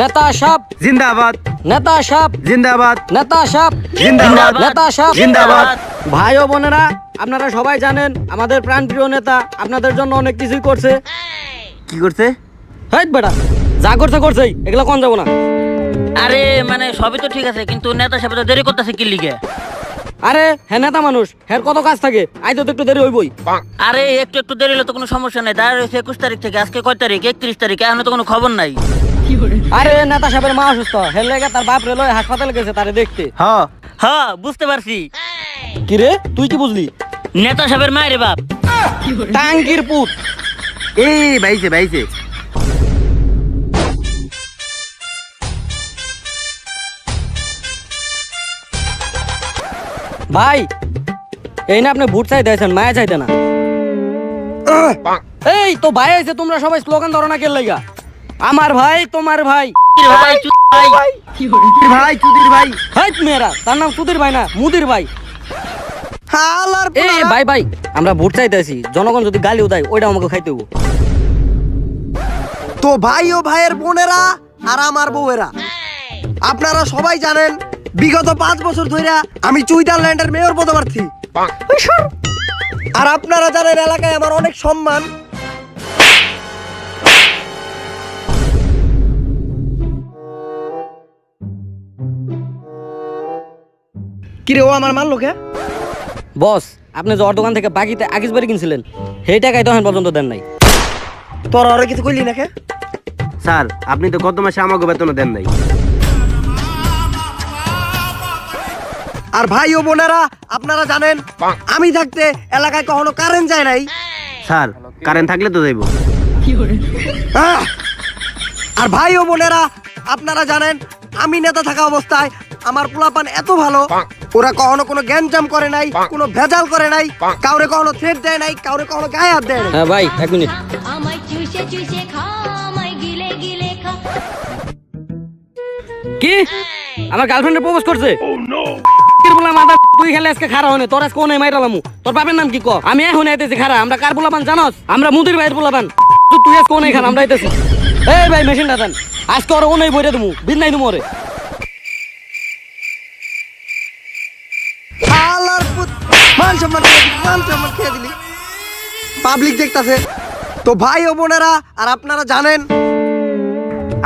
নেতা সাহেব জিন্দাবাদ, নেতা সাহেব জিন্দাবাদ, নেতা সাহেব জিন্দাবাদ, নেতা সাহেব জিন্দাবাদ। ভাই ও বোনেরা, আপনারা সবাই জানেন আমাদের প্রাণপ্রিয় নেতা আপনাদের জন্য অনেক কিছুই করছে। কি করছে? হেই বেটা, যা করছে করছেই, এগুলো কোন যাবো না। আরে মানে সবই তো ঠিক আছে, কিন্তু নেতা সাহেব তো দেরি করতেছে কি লিগে? আরে হ্যাঁ, নেতা মানুষ, হ্যাঁ কত কাজ থাকে, আই তো একটু দেরি হইবই। আরে একটু একটু দেরি হলে তো কোনো সমস্যা নাই। দাঁড়া রয়েছে 21 তারিখ থেকে, আজকে কয় তারিখ? 31 তারিখ, এখনো তো কোনো খবর নাই। আরে নেতা সাহেবের মা অসুস্থ, হের লেগে তার বাপ রে লয়ে হাসপাতালে গেছে তারে দেখতে। হ্যাঁ, হ্যাঁ বুঝতে পারছি, কি রে, তুই কি বুঝলি? নেতা সাহেবের মায়ের বাপ। টাঙ্কির পুত। এই বাইছে বাইছে। ভাই এই না আপনি ভোট চাই দিয়েছেন, মায়া চাইতে না। এই তো ভাই আছে, তোমরা সবাই স্লোগান ধরো না, কে লাইগা? আমার ভাই তোমার ভাই। ভাই চুপ ভাই। ভাই চুদির ভাই। হাই মেয়েরা, তার নাম সুধীর ভাই না, মুদির ভাই। হালার এ ভাই ভাই, আমরা ভোট চাইতেছি, জনগণ যদি গালিও দেয় ওইটা আমাকে খাইতে হবো। তো ভাই ও ভাইয়ের বোনেরা আর আমার বউয়েরা, আপনারা সবাই জানেন বিগত 5 বছর ধরে আমি সুইজারল্যান্ডের মেয়র পদপ্রার্থী। আর আপনারা জানেন এলাকায় আমার অনেক সম্মান। কিরে ও আমার মানলো কে? বস, আপনি যে ওর দোকান থেকে বাকিতে আগিস বাড়ি কিনছিলেন, সেই টাকাই তখন পর্যন্ত দেন নাই। তোর আরে কিছু কইলি না কে? স্যার, আপনি তো গত মাসে আমাকে বেতন দেন নাই। আর ভাই ও বোনেরা, আপনারা জানেন আমি থাকতে এলাকায় কখনো কারেন্ট যায় নাই। স্যার, কারেন্ট থাকলে তো যাইব। আহ! আর ভাই ও বোনেরা, আপনারা জানেন আমি নেতা থাকা অবস্থায় আমার পোলাপান এত ভালো, ওরা কখনো কোনো গ্যাঞ্জাম করে নাই, কোনো ভেজাল করে নাই, কাউরে কখনো থ্রেট দেয় নাই, কাউরে কখনো গায়ে হাত দেয় নাই। হ্যাঁ ভাই, এক মিনিট। আমায় চুষে চুষে খা, আমায় গিলে গিলে খা। কি আমার গার্লফ্রেন্ডে প্রপোজ করছে? বলা মাথা, তুই খেলে আজকে খারা হনে, তোর আজকে ওনে মাইরালামু। তোর বাপের নাম কি ক? আমি এখন আইতেছি খারা। আমরা কার পোলাপান জানোস? আমরা মুদির ভাইয়ের পোলাপান। তুই আজকে ওনে খারা, আমরা আইতেছি। এই ভাই মেশিনটা দেন, আজকে ওর ওনে বইরে দেবো, বিন নাই দেবো ওরে। শালার পুত, মান সম্মান খেয়ে দিলি, মান সম্মান খেয়ে দিলি। পাবলিক দেখতাছে। তো ভাই ও বোনেরা, আর আপনারা জানেন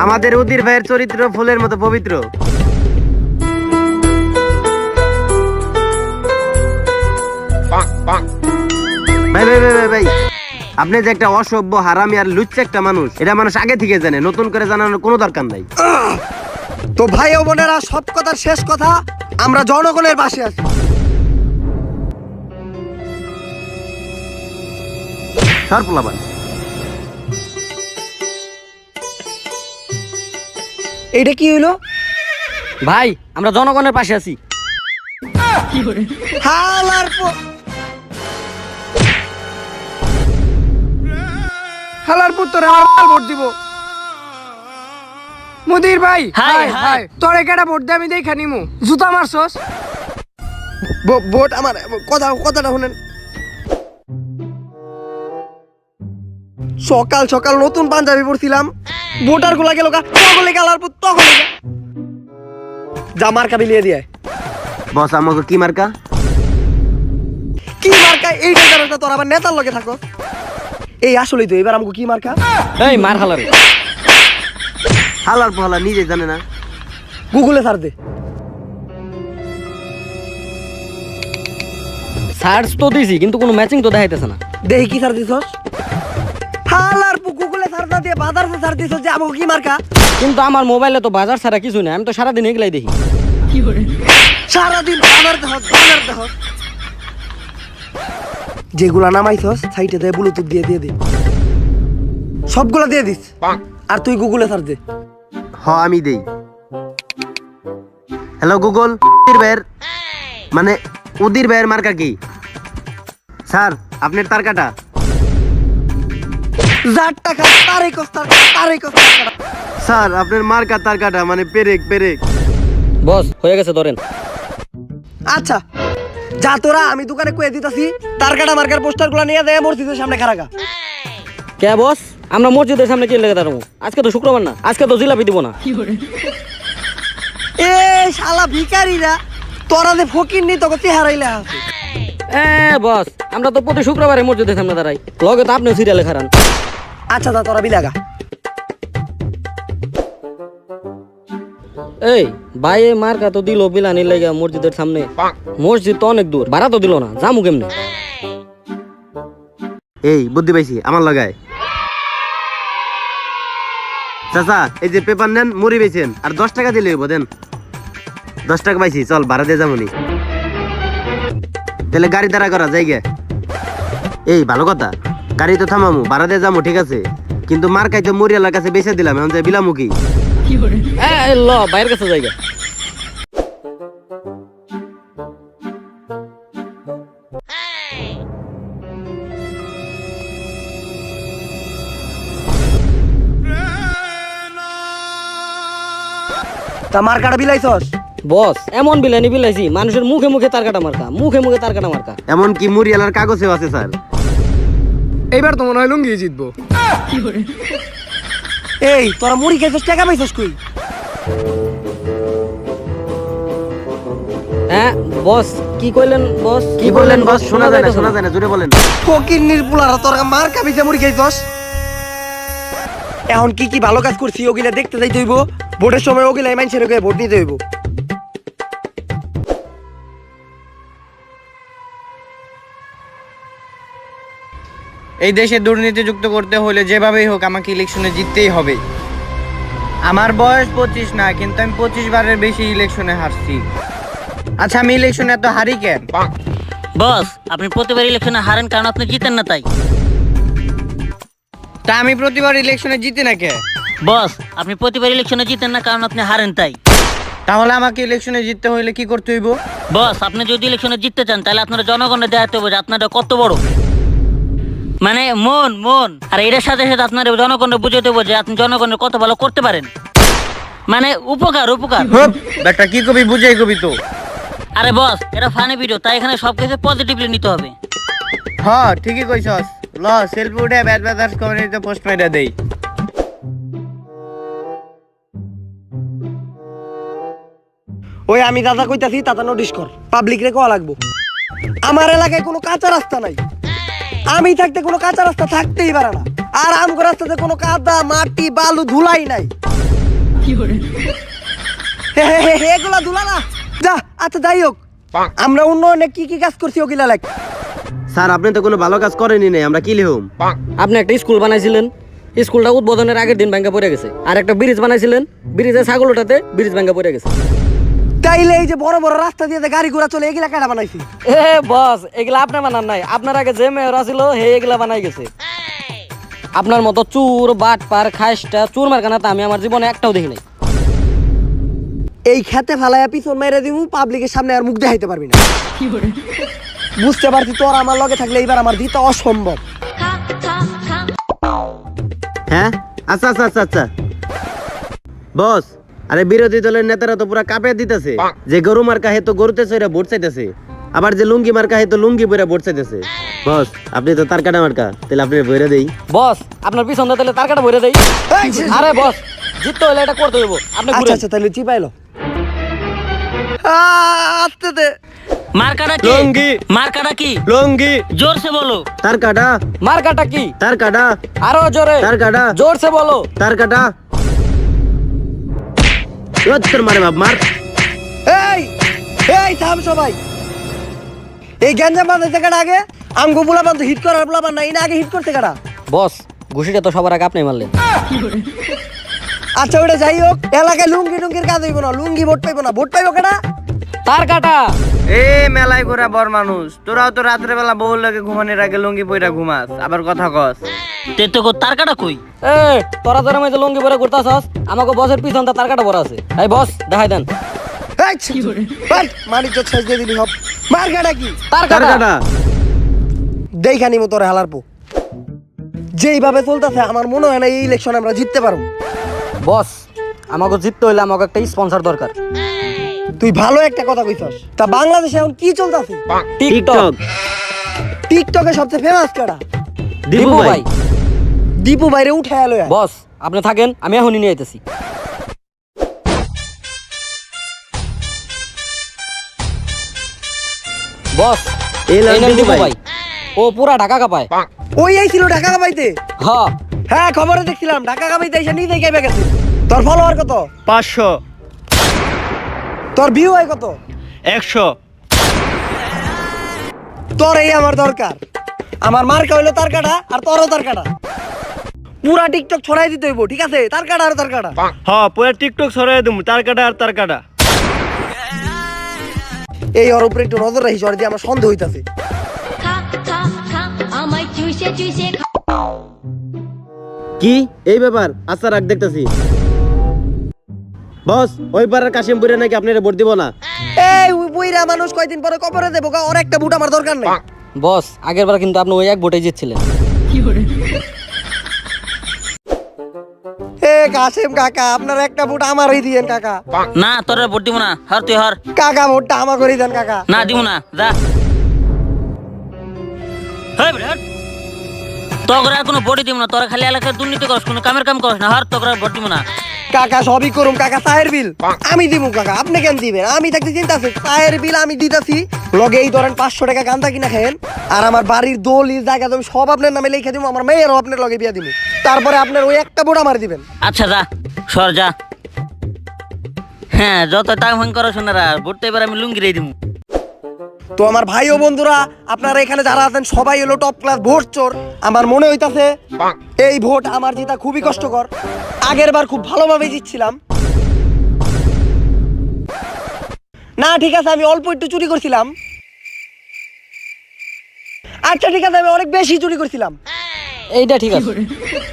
আমাদের উদির ভাইয়ের চরিত্র ফুলের মতো পবিত্র। ভাই ভাই ভাই ভাই ভাই, আপনি যে একটা অসভ্য, হারামি আর লুচ্চা একটা মানুষ, এটা মানুষ আগে থেকে জানে, নতুন করে জানানোর কোনো দরকার নাই। তো ভাই ও বোনেরা, সব কথার শেষ কথা, আমরা জনগণের পাশে আছি। সরপলাবান। এইটা কি হইলো? ভাই আমরা জনগণের পাশে আছি। হালার হালার পুত্র আমার ভোট দিব। মুদির ভাই, হাই, হাই। তোরে কেডা ভোট দে আমি দেখা নিমু। জুতা মারছস? ভোট আমার কথাটা শুনেন। সকাল সকাল নতুন পাঞ্জাবি পরছিলাম, ভোটার গুলা গেল তগলে গালার পুত, তগলে যা মার্কা বিলিয়ে দিয়ে। বস, আমাকে কি মার্কা? কি মার্কা? এইটা জানোস না? তোর আবার নেতার লগে থাকো। এই আসলেই তো, এবার আমাকে কি মার্কা? এই মার হালারে। হালার পহালা নিজে জানে না। গুগলে সার্চ দে। সার্চ তো দিছি, কিন্তু কোনো ম্যাচিং তো দেখাইতেছে না। দেখি কি সার্চ দিছস? হালার পু, গুগলে সার্চ না দিয়ে বাজারে সার্চ দিছস যে আমাকে কি মার্কা? কিন্তু আমার মোবাইলে তো বাজার ছাড়া কিছু নেই, আমি তো সারাদিন এগুলাই দেখি। সারাদিন বাজার দেখ। যেগুলা নামাইছস সাইটে দে, ব্লুটুথ দিয়ে দে, সবগুলা দিয়ে দিস। আর তুই গুগলে সার্চ দে। আমি দেই। হ্যালো গুগল, উদির ভাইয়ের মানে উদির ভাইয়ের মার্কা কি? স্যার, আপনার তার কাটা। যার টাকা তারই কষ্ট। স্যার, আপনার মার্কা তার কাটা, মানে পেরেক পেরেক। বস হয়ে গেছে, ধরেন। আচ্ছা যা, তোরা আমি দোকানে কয়ে দিতাছি, তার কাটা মার্কার পোস্টার গুলা নিয়ে দেয় মসজিদের সামনে খারাকা। কে বস? আমরা মসজিদের সামনে কি লেগে দাঁড়াবো? আজকে তো শুক্রবার না, আজকে তো জিলাপি দিব না। এ শালা ভিখারিরা, তোরা যে ফকির নি তোকে চেহারাইলে আছে। বস, আমরা তো প্রতি শুক্রবারে মসজিদের সামনে দাঁড়াই, লগে তো আপনিও সিরিয়ালে খারান। আচ্ছা তা তোরা বিলাগা। এই ভাই, মার্কা তো দিল বিলানি লেগে মসজিদের সামনে। মসজিদ তো অনেক দূর, ভাড়া তো দিল না, জামু কেমনে? এই বুদ্ধি পাইছি, আমার লাগায়। চাচা এই যে পেপার নেন, মুড়ি বেছেন, আর 10 টাকা দিলে হইব, দেন। 10 টাকা পাইছি, চল ভাড়া দিয়ে যাবনি। তাহলে গাড়ি দাঁড়া করা জায়গা। এই ভালো কথা, গাড়ি তো থামামু, ভাড়া দিয়ে যাবো, ঠিক আছে, কিন্তু মার খাইতে মরিয়ালার কাছে বেঁচে দিলাম, এখন যাই বিলামু কি? ল বাইরের কাছে জায়গা। তা মার কাটা বিলাইছস? বস, এমন বিলানি বিলাইছি মানুষের মুখে মুখে তার কাটা মার্কা, মুখে মুখে তার কাটা মার্কা। এমন কি মরিয়ালার কাগজেও আছে স্যার। এইবার তো মনে হয় লুঙ্গি জিতবো। এই তোরা মুড়ি খাইছস, টাকা পাইছস কই? হ্যাঁ বস, কি কইলেন বস? কি বললেন বস? শোনা যায় না, শোনা যায় না, জোরে বলেন। ফকির নির্পুলারা তোরা মার খাবি যে মুড়ি খাইছস। এখন কি কি ভালো কাজ করছি ওগুলা দেখতে যাইতে হইব। ভোটের সময় ওগুলাই মানুষের ওকে ভোট দিতে হইব। এই দেশে দুর্নীতিযুক্ত করতে হলে যেভাবেই হোক আমাকে ইলেকশনে জিততেই হবে। আমার বয়স 25 না, কিন্তু আমি 25 বারের বেশি ইলেকশনে হারছি। আচ্ছা, আমি ইলেকশনে এত হারি কেন? বস, আপনি প্রতিবার ইলেকশনে হারেন কারণ আপনি জিতেন না তাই। তা আমি প্রতিবার ইলেকশনে জিতি না কে? বস, আপনি প্রতিবার ইলেকশনে জিতেন না কারণ আপনি হারেন তাই। তাহলে আমাকে ইলেকশনে জিততে হইলে কি করতে হইব? বস, আপনি যদি ইলেকশনে জিততে চান তাহলে আপনারা জনগণের দেখাতে হবে যে আপনারা কত বড়, মানে মন মন। আর এটার সাথে সাথে আপনার জনগণের বুঝাতে হবে যে আপনি জনগণের কত ভালো করতে পারেন, মানে উপকার উপকার। ব্যাটা কি কবি বুঝাই কবি তো। আরে বস, এটা ফানি ভিডিও, তাই এখানে সবকিছু পজিটিভলি নিতে হবে। হ্যাঁ ঠিকই কইছস। ল সেলফি উঠে ব্যাট ব্যাটার্স কমিউনিটিতে পোস্ট মাইরা দেই। ওই আমি দাদা কইতাছি, তাতা নোটিশ কর, পাবলিক রে কোয়া লাগবো। আমার এলাকায় কোনো কাঁচা রাস্তা নাই, আমি থাকতে কোনো কাঁচা রাস্তা থাকতেই পারে না। আর আমগো রাস্তাতে কোনো কাদা মাটি বালু ধুলাই নাই। এগুলা ধুলা না যা। আচ্ছা যাই হোক, আমরা উন্নয়নে কি কি কাজ করছি ওগুলা লাগ। স্যার আপনি তো কোনো ভালো কাজ করেনি নাই, আমরা কি লিখুম? আপনি একটা স্কুল বানাইছিলেন, স্কুলটা উদ্বোধনের আগের দিন ভাঙ্গা পড়ে গেছে। আর একটা ব্রিজ বানাইছিলেন, ব্রিজের ছাগল ওঠাতে ব্রিজ ভাঙ্গা পড়ে গেছে। তাইলে এই যে বড় বড় রাস্তা দিয়ে যে গাড়ি ঘোড়া চলে, এগুলা কেডা বানাইছি? বস, এগুলা আপনি বানান নাই, আপনার আগে যে মেয়র ছিল হে এগুলা বানাই গেছে। আপনার মতো চুর বাটপার খাইস্টা চুর মার্কানা তো আমি আমার জীবনে একটাও দেখি নাই। এই খেতে ফালাইয়া পিছন মেরে দিমু, পাবলিকের সামনে আর মুখ দেখাইতে পারবি না। বুঝতে পারছি তোর আমার লগে থাকলে এইবার আমার দিতে অসম্ভব। খা খা খা হ্যাঁ আচ্ছা আচ্ছা আচ্ছা আচ্ছা বস, আরে বিরোধী দলের নেতারা তো পুরা কাঁপে দিতেছে যে গরু মার্কা হে তো গরুতে চইরা ভোট চাইতেছে, আবার যে লুঙ্গি মার্কা হে তো লুঙ্গি পইরা ভোট চাইতেছে। বস আপনি তো তার কাটা মার্কা, তাহলে আপনি বইরা দেই। বস, আপনার পিছন দিলে তার কাটা ভরে দেই। আরে বস, জিততে হলে এটা করতে হইব, আপনি আচ্ছা ঘুরেন। আচ্ছা তাহলে চিপাইলো আসতে দে। মার্কাটা কি? লুঙ্গি। মার্কাটা কি? লুঙ্গি। জোরসে বলো। তার কাটা। মার্কাটা কি? তার কাটা। আরো জোরে। তার কাটা। জোরসে বলো। তার কাটা। তোর মারে বাপ মার। এই এই থাম সবাই। এই গ্যাঞ্জাম বাঁধাইছে কাটা আগে? আমগো পোলাপান তো হিট করার পোলাপান না, ইনা আগে হিট করতে কাটা। বস, ঘুষিটা তো সবার আগে আপনি মারলেন। আচ্ছা ওটা যাই হোক, এলাকায় লুঙ্গি টুঙ্গির কাজ হইব না, লুঙ্গি ভোট পাইবো না। ভোট পাইবো কেটা? তার কাটা। এ মেলায় ঘোরা বড় মানুষ, তোরাও তো রাত্রে বেলা বউর লাগে ঘুমানোর আগে লুঙ্গি পইরা ঘুমাস, আবার কথা কস। তে তো তার কাটা কই? এ তোরা তোরা মাঝে লুঙ্গি পরে ঘুরতাছস, আমাকে বসের পিছন তার কাটা পরা আছে। এই বস দেখাই দেন। মানিক ছেড়ে দিয়ে দিবি সব। মার কাটা কি? তার তার কাটা। কাটা। দেখা নিব তোরে হালার পো। যেইভাবে চলতেছে আমার মনে হয় না এই ইলেকশন আমরা জিততে পারবো। বস, আমাকে জিততে হইলে আমাকে একটা স্পন্সর দরকার। তুই ভালো একটা কথা কইছস। তা বাংলাদেশে এখন কি চলতেছে? টিকটক। টিকটকে সবচেয়ে ফেমাস কেডা? দীপু ভাই। দীপু বাইরে উঠে এলো বস আপনি থাকেন, আমি এখনই নিয়ে আইতেছি। বস এই এই নাম দীপু দীপু ভাই। ভাই, ও পুরা ঢাকা কাঁপায়। ওই আইছিল ঢাকা কামাইতে। হ্যাঁ হ্যাঁ খবরে দেখছিলাম ঢাকা কামাইতে এসে নিজেই কেঁপে গেছে। তোর ফলোয়ার কত? 500 তোর ভিউ হয় কত? 100 তোর এই আমার দরকার। আমার মার্কা হইলো তার কাটা আর তোরও তার কাটা। পুরা টিকটক ছড়াই দিতে হইব, ঠিক আছে? তার কাটা আর তার কাটা। হ্যাঁ পুরো টিকটক ছড়াই দেবো, তার কাটা আর তার কাটা। এই ওর উপরে একটু নজর রাখিস, ওর দিয়ে আমার সন্দেহ হইতাছে। খা খা খা আমায় চুষে চুষে খা কি এই ব্যাপার? আচ্ছা রাখ, দেখতেছি। বস ওই পাড়ার কাশিমপুরে নাকি আপনারা ভোট দিব না। এই ওই বইরা মানুষ কয়দিন পরে কবরে দেবো গা, ওর একটা বুট আমার দরকার নাই। বস আগের বার কিন্তু আপনি ওই এক ভোটে জিতছিলেন। এ কাসেম কাকা, আপনার একটা বুট আমারই দিয়েন কাকা। না তোর ভোট দিব না, হর তুই হর। কাকা ভোটটা আমার করে দেন কাকা। না দিব না, যা। হেই বেটা, হট। তোর আর কোনো ভোটই দিব না, তোরা খালি এলাকায় দুর্নীতি করস, কোনো কামের কাম করস না, হর তোর ভোট দিব না। কাকা সবই করুম কাকা, চায়ের বিল আমি দিব কাকা, আপনি কেন দিবেন? আমি থাকতে চিন্তা আছে, চায়ের বিল আমি দিতেছি। লগে এই ধরেন 500 টাকা গান্দা কিনা খায়েন, আর আমার বাড়ির দলিল জায়গা তুমি সব আপনার নামে লিখে দিব, আমার মেয়েরও আপনার লগে বিয়া দিব। তারপরে আপনার ওই একটা ভোট আমার দিবেন। আচ্ছা যা, সর যা। হ্যাঁ যত টাইম ভাঙ করো শোনারা, ভোট তো এবার আমি লুঙ্গি রে দিব। তো আমার ভাই ও বন্ধুরা, আপনারা এখানে যারা আছেন সবাই হলো টপ ক্লাস ভোট চোর। আমার মনে হইতাছে এই ভোট আমার জিতা খুবই কষ্টকর। আগের বার খুব ভালোভাবে জিতছিলাম। না ঠিক আছে, আমি অল্প একটু চুরি করছিলাম। আচ্ছা ঠিক আছে, আমি অনেক বেশি চুরি করছিলাম। এইটা ঠিক আছে।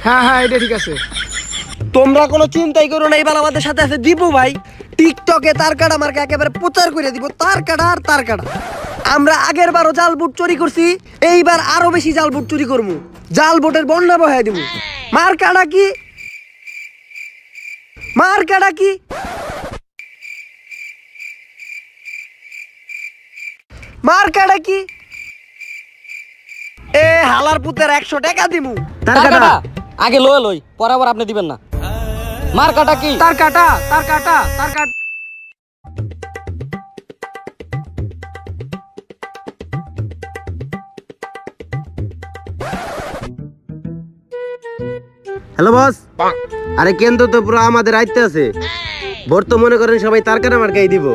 হ্যাঁ এটা ঠিক আছে। তোমরা কোনো চিন্তাই করো না, এবার আমাদের সাথে আছে দীপু ভাই। টিকটকে তার কাটা মার্কা একেবারে প্রচার করে দিব, তার কাটা আর তার কাটা। আমরা আগের বারও জাল বুট চুরি করছি, এইবার আরো বেশি জাল বুট চুরি করবো। জাল বুটের বন্যা বহাই দিব। মার্কাটা কি? মার্কাটা কি? মার্কাটা কি? এ হালার পুতের 100 টাকা দিমু। তার তার কাটা কাটা আগে লয়ে লই, পরে আবার আপনি দিবেন না। মার কাটা কি? তার কাটা তার কাটা তার কাটা। Hello boss. আরে কেন্দ্র তো পুরো আমাদের আইতে আছে। ভোট তো মনে করেন সবাই তার কাটা মার্কাই দিব।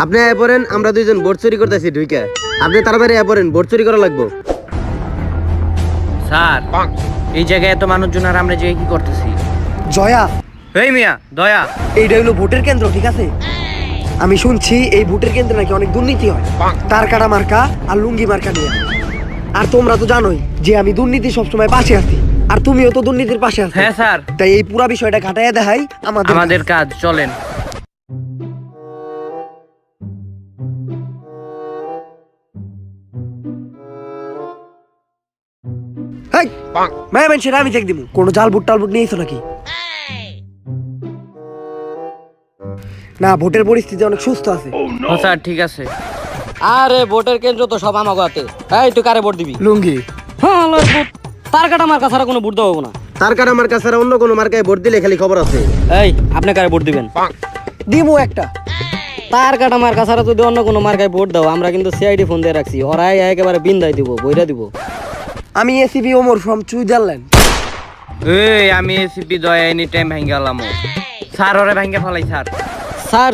আপনি আয় পড়েন, আমরা দুইজন ভোট চুরি করতেছি ঢুইকা। আপনি তাড়াতাড়ি আয় পড়েন, ভোট চুরি করা লাগবো। স্যার এই জায়গায় এত মানুষজন আর আমরা যে কি করতেছি? জয়া, এই মিয়া দয়া, এইটা হলো ভোটের কেন্দ্র, ঠিক আছে? আমি শুনছি এই ভোটের কেন্দ্রে নাকি অনেক দুর্নীতি হয়, তার কাটা মার্কা আর লুঙ্গি মার্কা নিয়ে। আর তোমরা তো জানোই যে আমি দুর্নীতি সবসময় পাশে আছি, আর তুমিও তো দুর্নীতির পাশে আছো। হ্যাঁ স্যার, তাই এই পুরা বিষয়টা ঘাটাইয়া দেখাই আমাদের কাজ, চলেন। সেটা আমি চেক দিব। কোনো জাল বুট টাল বুট নিয়েছো নাকি? না, ভোটের পরিস্থিতি অনেক সুস্থ আছে। ও স্যার ঠিক আছে। আরে ভোটের কেন্দ্র তো সব আমাগো হাতে। এই তুই কারে ভোট দিবি? লুঙ্গি। হ্যাঁ লয় ভোট। তার কাটা মার্কা ছাড়া কোনো ভোট দেওয়া হবে না। তার কাটা মার্কা ছাড়া অন্য কোনো মার্কায় ভোট দিলে খালি খবর আছে। এই আপনি কারে ভোট দিবেন? দিমু একটা। তার কাটা মার্কা ছাড়া যদি অন্য কোনো মার্কায় ভোট দাও, আমরা কিন্তু সিআইডি ফোন দিয়ে রাখছি, ওরাই একেবারে বিন্দাই দিব, বইরা দিব। আমি এসিপি ওমর ফ্রম সুইজারল্যান্ড। এই আমি এসিপি দয়া এনি টাইম ভাঙ্গা গেলাম। স্যার ওরে ভাঙ্গা ফেলাই স্যার।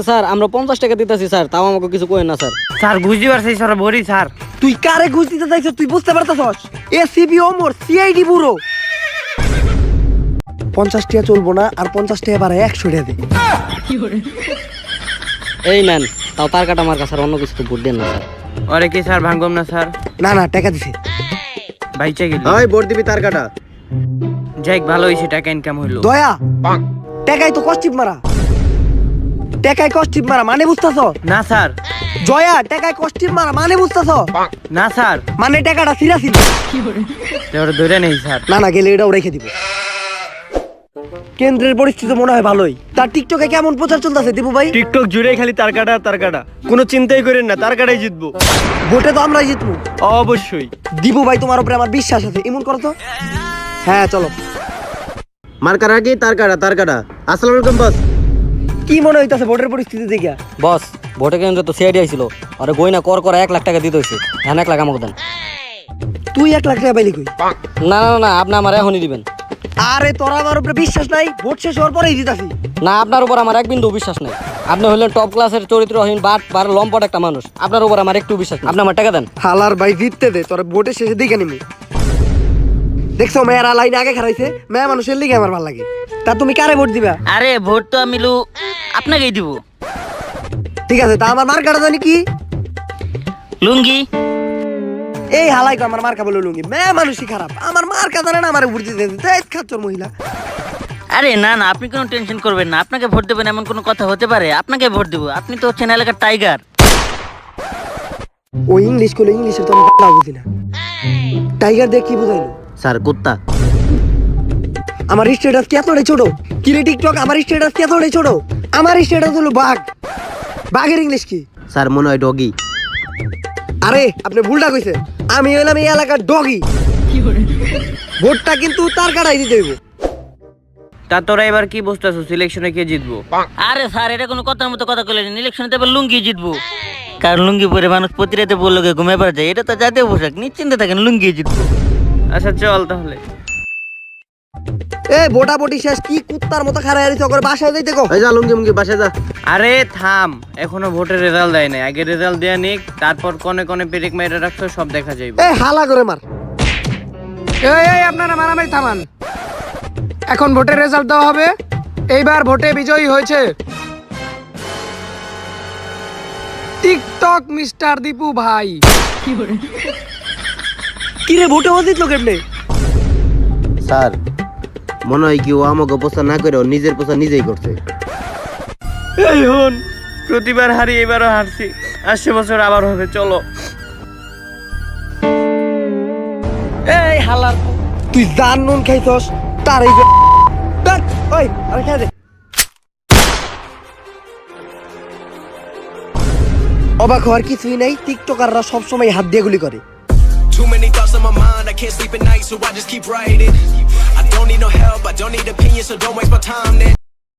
স্যার আমরা 50 টাকা দিতেছি স্যার, তাও আমাকে কিছু কইেন না স্যার। স্যার বুঝতে পারছি স্যার, ভরি স্যার। তুই কারে ঘুষ দিতে চাইছিস তুই বুঝতে পারতাছস? ACP Omar CID bureau. 50 টাকা চলবো না, আর 50 টাকা বাড়ায় 100 টাকা দে। এই নেন, তাও তার কাটা মার্কা ছাড়া অন্য কিছু তো ভোট দেন না স্যার। ওরে কি স্যার ভাঙ্গম না স্যার? না টাকা দিছে। বাইচা গেল। ওই ভোট দিবি তার কাটা। যাই ভালো হইছে, টাকা ইনকাম হইলো। দয়া, টাকায় তো কষ্টিপ মারা। টাকায় কষ্টিপ মারা মানে বুঝতাছ? না স্যার। জয়া, টাকায় কষ্টিপ মারা মানে বুঝতাছ? না স্যার। মানে টাকাটা সিরাসিল। ওরে ধরে নেই স্যার। না গেলে এটাও রেখে দিব। কেন্দ্রের পরিস্থিতি মনে হয় ভালোই। তার টিকটকে কেমন প্রচার চলতেছে দীপু ভাই? টিকটক জুড়ে খালি তার কাটা আর তার কাটা, কোনো চিন্তাই করেন না, তার কাটাই জিতবো। ভোটে তো আমরাই জিতবো অবশ্যই। দীপু ভাই, তোমার উপরে আমার বিশ্বাস আছে। এমন করো তো। হ্যাঁ চলো। মার্কার আগে তার কাটা। আসসালামু আলাইকুম বস। কি মনে হইতাছে ভোটের পরিস্থিতি দেখিয়া? বস ভোটে কেন্দ্রে তো সিআইডি আইছিল আরে গইনা কর 1 লাখ টাকা দিতে হইছে ধান 1 লাখ আমাকে দেন। তুই 1 লাখ টাকা পাইলি কই? না আপনি আমার এখনই দিবেন। আরে তোরা আমার উপরে বিশ্বাস নাই, ভোট শেষ হওয়ার পরেই দিতাছি। না আপনার উপর আমার এক বিন্দু বিশ্বাস নেই। আপনি হলেন টপ ক্লাসের চরিত্রহীন বার লম্পট একটা মানুষ। আপনার উপর আমার একটু বিশ্বাস নেই। আপনি আমার টাকা দেন। হালার ভাই জিততে দে, তোরা ভোটের শেষে দেখে নিবি। দেখছো মেয়েরা লাইনে আগে খারাইছে, মেয়ে মানুষের লিগে আমার ভালো লাগে। তা তুমি কারে ভোট দিবা? আরে ভোট তো আমি আপনাকেই দিব। ঠিক আছে, তা আমার মার্কাটা জানি কি? লুঙ্গি। এই হালাই তো আমার মার্কা বলে লুঙ্গি। মেয়ে মানুষই খারাপ, আমার মার্কা জানে না আমার ভোট দিতে দিতে খাচ্চর মহিলা। আরে না আপনি কোনো টেনশন করবেন না, আপনাকে ভোট দেবেন এমন কোনো কথা হতে পারে? আপনাকে ভোট দেবো, আপনি তো হচ্ছেন এলাকার টাইগার। ও ইংলিশ করলে ইংলিশের তো আমি বুঝি না। টাইগার দিয়ে কি বুঝাইলো? স্যার কুত্তা। আমার স্ট্যাটাস কি এতটাই ছোট? কিরে টিকটক, আমার স্ট্যাটাস কি এতটাই ছোট? আমার স্ট্যাটাস হলো বাঘ। বাঘের ইংলিশ কি? স্যার মনে হয় ডগি। আরে আপনি ভুলটা কইছেন, আমি হইলাম এই এলাকার ডগি। ভোটটা কিন্তু তার কাটাই দিতে হইব। তা তোরা এবার কি বুঝতেছো সিলেকশনে কে জিতবো? আরে স্যার এটা কোনো কথার মতো কথা কইলেন, ইলেকশনে তো এবার লুঙ্গি জিতবো। কারণ লুঙ্গি পরে মানুষ প্রতি রাতে বললো ঘুমিয়ে পড়া যায়, এটা তো জাতীয় পোশাক, নিশ্চিন্তে থাকেন লুঙ্গি জিতবো। আচ্ছা চল তাহলে। এ ভোটাভুটি শেষ, কি কুত্তার মতো খারাই আছিস? ওকে বাসায় যাইতে কও। এই যা লুঙ্গি বাসায় যা। আরে থাম, এখনো ভোটের রেজাল্ট দেয় নাই, আগে রেজাল্ট দেয়া নিক, তারপর কোনে কোনে পেরেক মেরে রাখছো সব দেখা যাইবে। এ হালা করে মার। এই আপনারা মারামারি থামান। এখন ভোটের রেজাল্ট দেওয়া হবে। এইবার ভোটে বিজয়ী হয়েছে টিকটক মিস্টার দীপু ভাই। কি রে ভোটে জিতলো কেমনে? স্যার মনে হয় কি ও আমাকে প্রচার না করে ও নিজের প্রচার নিজেই করছে। এই হন, প্রতিবার হারি, এবারও হারছি, আসছে বছর আবার হবে, চলো। এই হালার, তুই জান নুন খাইছস তার এই ওই আরে খেয়ে দে। অবাক হওয়ার কিছুই নাই, টিকটকাররা সবসময় হাত দিয়ে গুলি করে। Too many thoughts on my mind, I can't sleep at night, so I just keep writing. I don't need no help, I don't need opinions, so don't waste my time then.